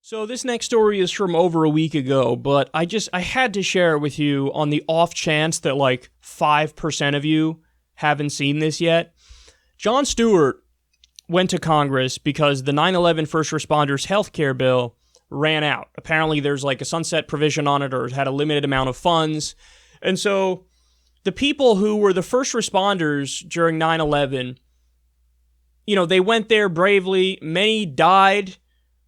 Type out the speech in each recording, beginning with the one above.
So this next story is from over a week ago, but I had to share it with you on the off chance that like 5% of you haven't seen this yet. Jon Stewart went to Congress because the 9/11 first responders healthcare bill ran out. Apparently there's like a sunset provision on it or had a limited amount of funds. And so the people who were the first responders during 9/11, they went there bravely. Many died.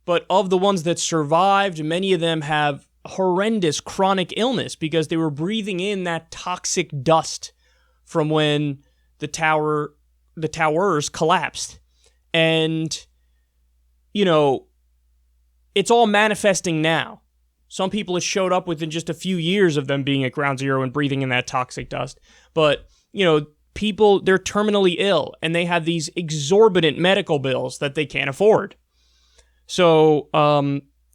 But of the ones that survived, many of them have horrendous chronic illness because they were breathing in that toxic dust from when the towers collapsed. And, it's all manifesting now. Some people it showed up within just a few years of them being at ground zero and breathing in that toxic dust. But, people, they're terminally ill and they have these exorbitant medical bills that they can't afford. So,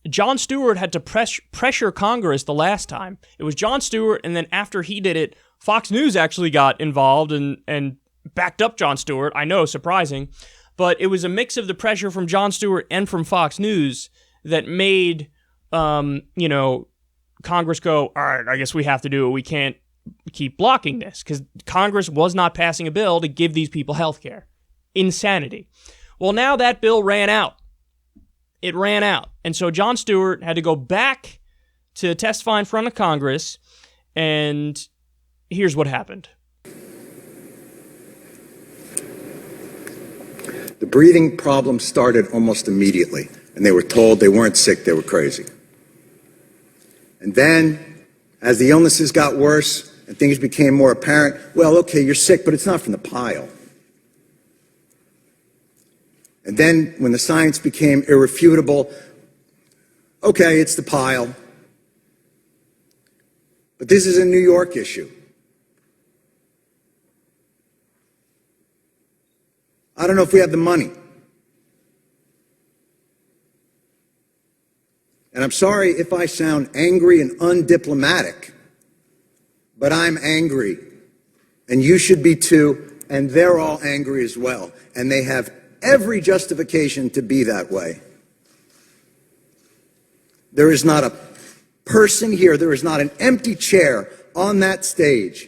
Jon Stewart had to pressure Congress the last time. It was Jon Stewart, and then after he did it, Fox News actually got involved and backed up Jon Stewart. I know, surprising. But it was a mix of the pressure from Jon Stewart and from Fox News that made, Congress go, all right, I guess we have to do it. We can't keep blocking this, because Congress was not passing a bill to give these people health care. Insanity. Well, now that bill ran out. It ran out. And so Jon Stewart had to go back to testify in front of Congress, and here's what happened. The breathing problem started almost immediately, and they were told they weren't sick, they were crazy. And then, as the illnesses got worse and things became more apparent, well, okay, you're sick, but it's not from the pile. And then, when the science became irrefutable, okay, it's the pile. But this is a New York issue. I don't know if we have the money. And I'm sorry if I sound angry and undiplomatic, but I'm angry. And you should be too, and they're all angry as well. And they have every justification to be that way. There is not a person here, there is not an empty chair on that stage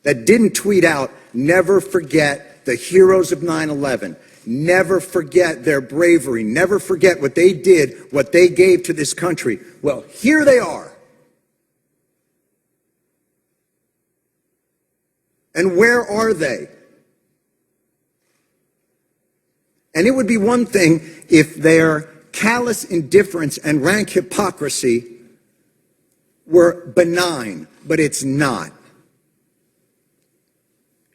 that didn't tweet out, never forget the heroes of 9/11. Never forget their bravery. Never forget what they did, what they gave to this country. Well, here they are. And where are they? And it would be one thing if their callous indifference and rank hypocrisy were benign, but it's not.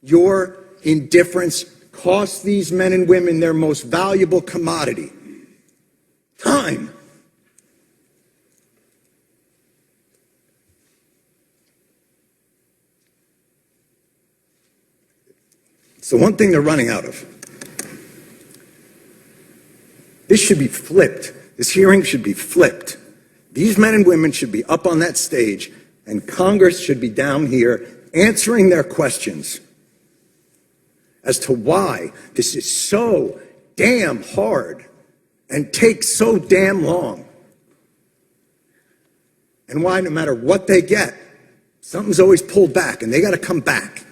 Your indifference costs these men and women their most valuable commodity, time. It's the one thing they're running out of. This should be flipped. This hearing should be flipped. These men and women should be up on that stage, and Congress should be down here answering their questions as to why this is so damn hard and takes so damn long. And why, no matter what they get, something's always pulled back, and they got to come back.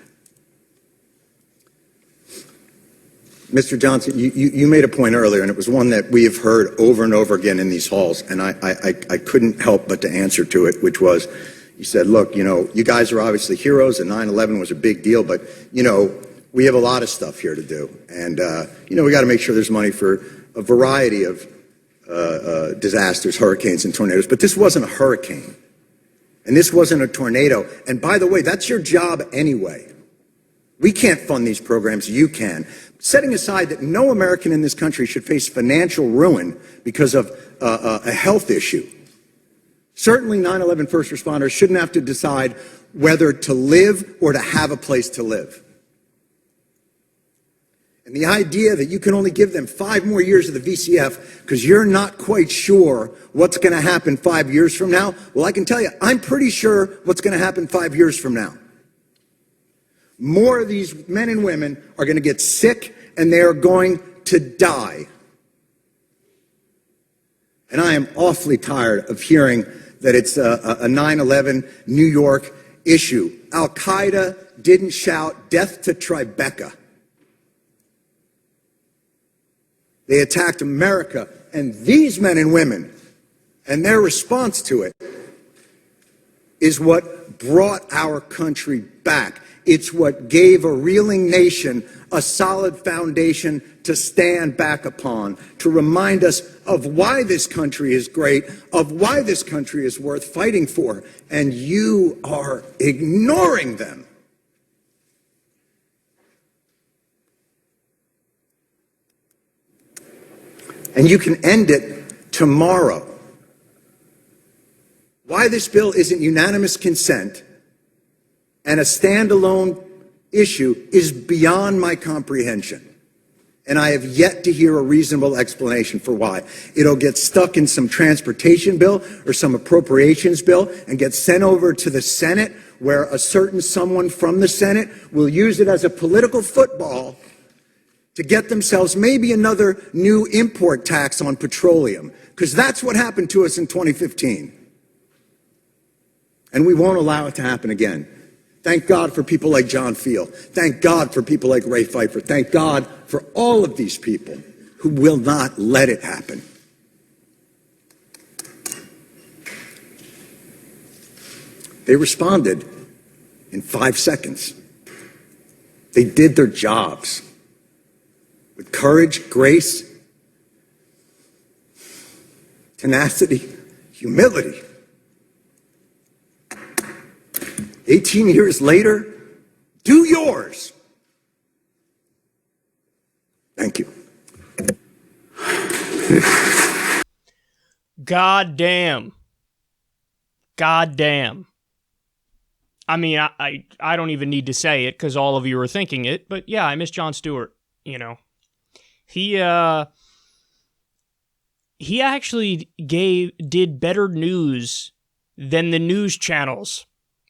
Mr. Johnson, you made a point earlier, and it was one that we have heard over and over again in these halls, and I couldn't help but to answer to it, which was, you said, look, you guys are obviously heroes, and 9/11 was a big deal, but, we have a lot of stuff here to do. And, we got to make sure there's money for a variety of disasters, hurricanes and tornadoes. But this wasn't a hurricane. And this wasn't a tornado. And by the way, that's your job anyway. We can't fund these programs. You can. Setting aside that no American in this country should face financial ruin because of a health issue. Certainly 9/11 first responders shouldn't have to decide whether to live or to have a place to live. And the idea that you can only give them 5 more years of the VCF because you're not quite sure what's going to happen 5 years from now, well, I can tell you, I'm pretty sure what's going to happen 5 years from now. More of these men and women are going to get sick, and they are going to die. And I am awfully tired of hearing that it's a 9/11 New York issue. Al-Qaeda didn't shout death to Tribeca. They attacked America and these men and women, and their response to it is what brought our country back. It's what gave a reeling nation a solid foundation to stand back upon, to remind us of why this country is great, of why this country is worth fighting for. And you are ignoring them. And you can end it tomorrow. Why this bill isn't unanimous consent and a standalone issue is beyond my comprehension. And I have yet to hear a reasonable explanation for why. It'll get stuck in some transportation bill or some appropriations bill and get sent over to the Senate, where a certain someone from the Senate will use it as a political football to get themselves maybe another new import tax on petroleum, because that's what happened to us in 2015. And we won't allow it to happen again. Thank God for people like John Field. Thank God for people like Ray Pfeiffer. Thank God for all of these people who will not let it happen. They responded in 5 seconds. They did their jobs with courage, grace, tenacity, humility. 18 years later, do yours. Thank you. God damn. God damn. I mean, I don't even need to say it because all of you are thinking it, but yeah, I miss Jon Stewart, you know. He actually did better news than the news channels,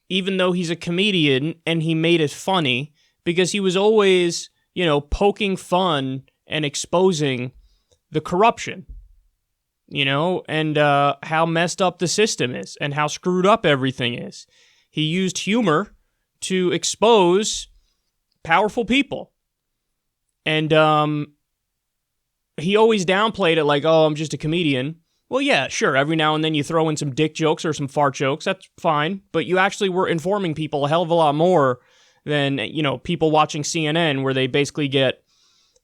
even though he's a comedian and he made it funny, because he was always, you know, poking fun and exposing the corruption, you know, and how messed up the system is and how screwed up everything is. He used humor to expose powerful people. And he always downplayed it like, oh, I'm just a comedian. Well, yeah, sure. Every now and then you throw in some dick jokes or some fart jokes. That's fine. But you actually were informing people a hell of a lot more than, you know, people watching CNN, where they basically get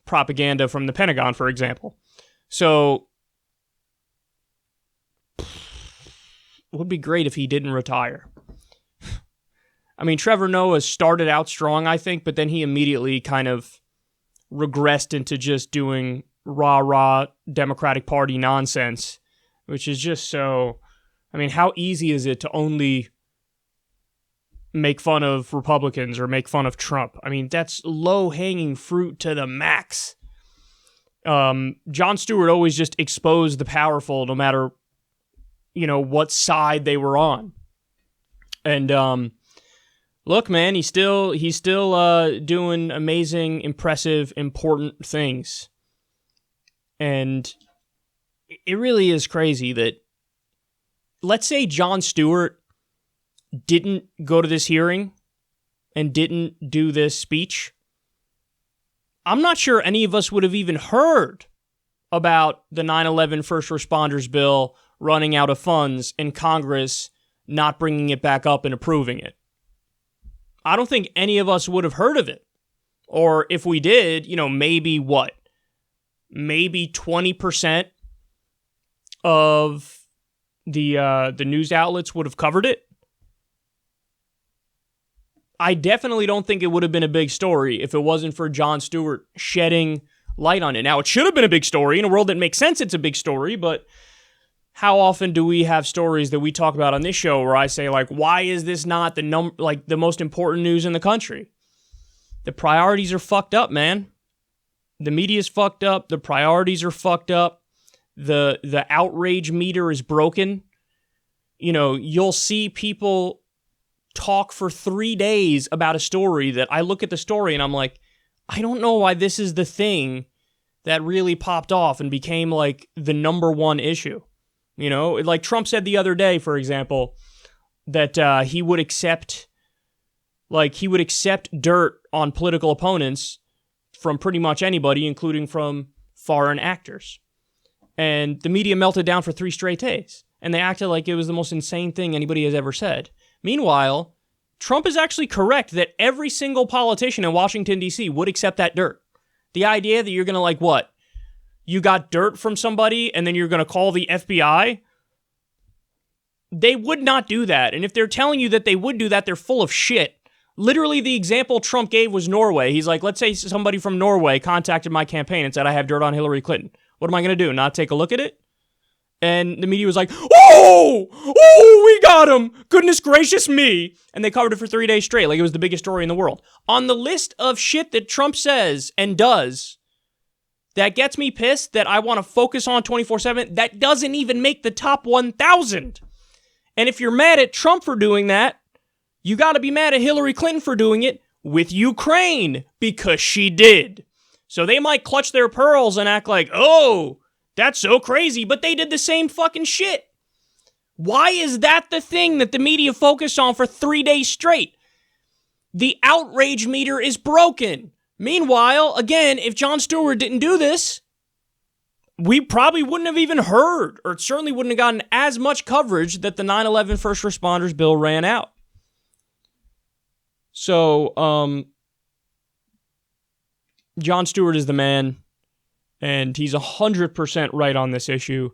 propaganda from the Pentagon, for example. So it would be great if he didn't retire. I mean, Trevor Noah started out strong, I think, but then he immediately kind of regressed into just doing rah-rah Democratic Party nonsense, which is just so... I mean, how easy is it to only make fun of Republicans or make fun of Trump? I mean, that's low-hanging fruit to the max. Jon Stewart always just exposed the powerful, no matter, you know, what side they were on. And look, man, he's still doing amazing, impressive, important things. And it really is crazy that, let's say Jon Stewart didn't go to this hearing and didn't do this speech. I'm not sure any of us would have even heard about the 9/11 first responders bill running out of funds and Congress not bringing it back up and approving it. I don't think any of us would have heard of it. Or if we did, you know, maybe what? Maybe 20% of the news outlets would have covered it. I definitely don't think it would have been a big story if it wasn't for Jon Stewart shedding light on it. Now, it should have been a big story. In a world that makes sense, it's a big story, but how often do we have stories that we talk about on this show where I say, like, why is this not the most important news in the country? The priorities are fucked up, man. The media's fucked up. The priorities are fucked up. The outrage meter is broken. You know, you'll see people talk for 3 days about a story that I look at the story and I'm like, I don't know why this is the thing that really popped off and became like the number one issue. You know, like Trump said the other day, for example, that he would accept dirt on political opponents from pretty much anybody, including from foreign actors. And the media melted down for 3 straight days. And they acted like it was the most insane thing anybody has ever said. Meanwhile, Trump is actually correct that every single politician in Washington, D.C. would accept that dirt. The idea that you're going to like what? You got dirt from somebody and then you're going to call the FBI? They would not do that. And if they're telling you that they would do that, they're full of shit. Literally, the example Trump gave was Norway. He's like, let's say somebody from Norway contacted my campaign and said I have dirt on Hillary Clinton. What am I going to do? Not take a look at it? And the media was like, oh, we got him. Goodness gracious me. And they covered it for 3 days straight like it was the biggest story in the world. On the list of shit that Trump says and does that gets me pissed, that I want to focus on 24/7, that doesn't even make the top 1,000. And if you're mad at Trump for doing that, you got to be mad at Hillary Clinton for doing it with Ukraine, because she did. So they might clutch their pearls and act like, oh, that's so crazy, but they did the same fucking shit. Why is that the thing that the media focused on for 3 days straight? The outrage meter is broken. Meanwhile, again, if Jon Stewart didn't do this, we probably wouldn't have even heard, or certainly wouldn't have gotten as much coverage that the 9/11 first responders bill ran out. So, Jon Stewart is the man, and he's 100% right on this issue,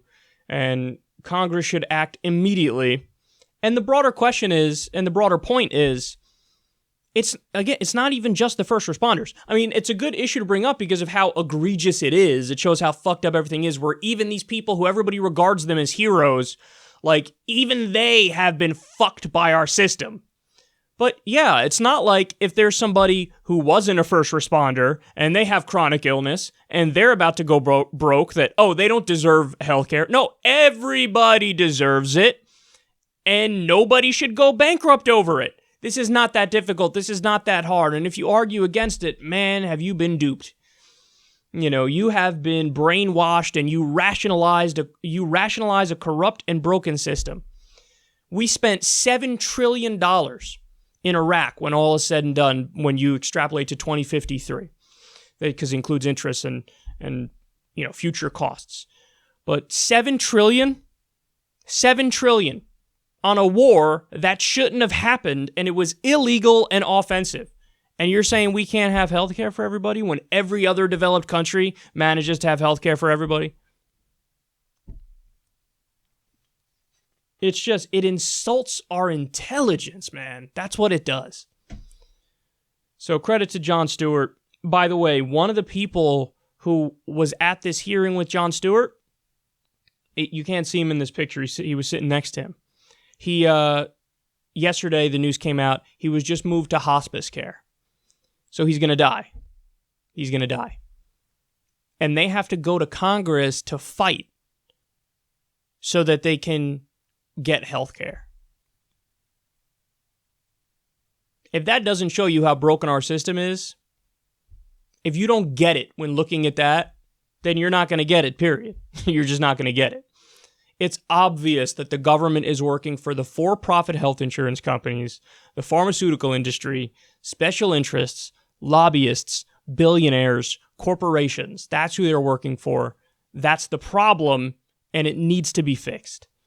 and Congress should act immediately. And the broader question is, and the broader point is, it's not even just the first responders. I mean, it's a good issue to bring up because of how egregious it is. It shows how fucked up everything is, where even these people who everybody regards them as heroes, like, even they have been fucked by our system. But yeah, it's not like if there's somebody who wasn't a first responder and they have chronic illness and they're about to go broke that, oh, they don't deserve healthcare. No, everybody deserves it, and nobody should go bankrupt over it. This is not that difficult. This is not that hard. And if you argue against it, man, have you been duped? You know, you have been brainwashed, and you rationalize a corrupt and broken system. We spent $7 trillion in Iraq when all is said and done, when you extrapolate to 2053, because it includes interest and you know, future costs. But $7 trillion on a war that shouldn't have happened, and it was illegal and offensive. And you're saying we can't have healthcare for everybody when every other developed country manages to have healthcare for everybody? It's just, it insults our intelligence, man. That's what it does. So credit to Jon Stewart. By the way, one of the people who was at this hearing with Jon Stewart, you can't see him in this picture. He was sitting next to him. He, yesterday, the news came out, he was just moved to hospice care. So he's going to die. He's going to die. And they have to go to Congress to fight so that they can get health care. If that doesn't show you how broken our system is, if you don't get it when looking at that, then you're not going to get it, period. You're just not going to get it. It's obvious that the government is working for the for-profit health insurance companies, the pharmaceutical industry, special interests, lobbyists, billionaires, corporations. That's who they're working for. That's the problem, and it needs to be fixed.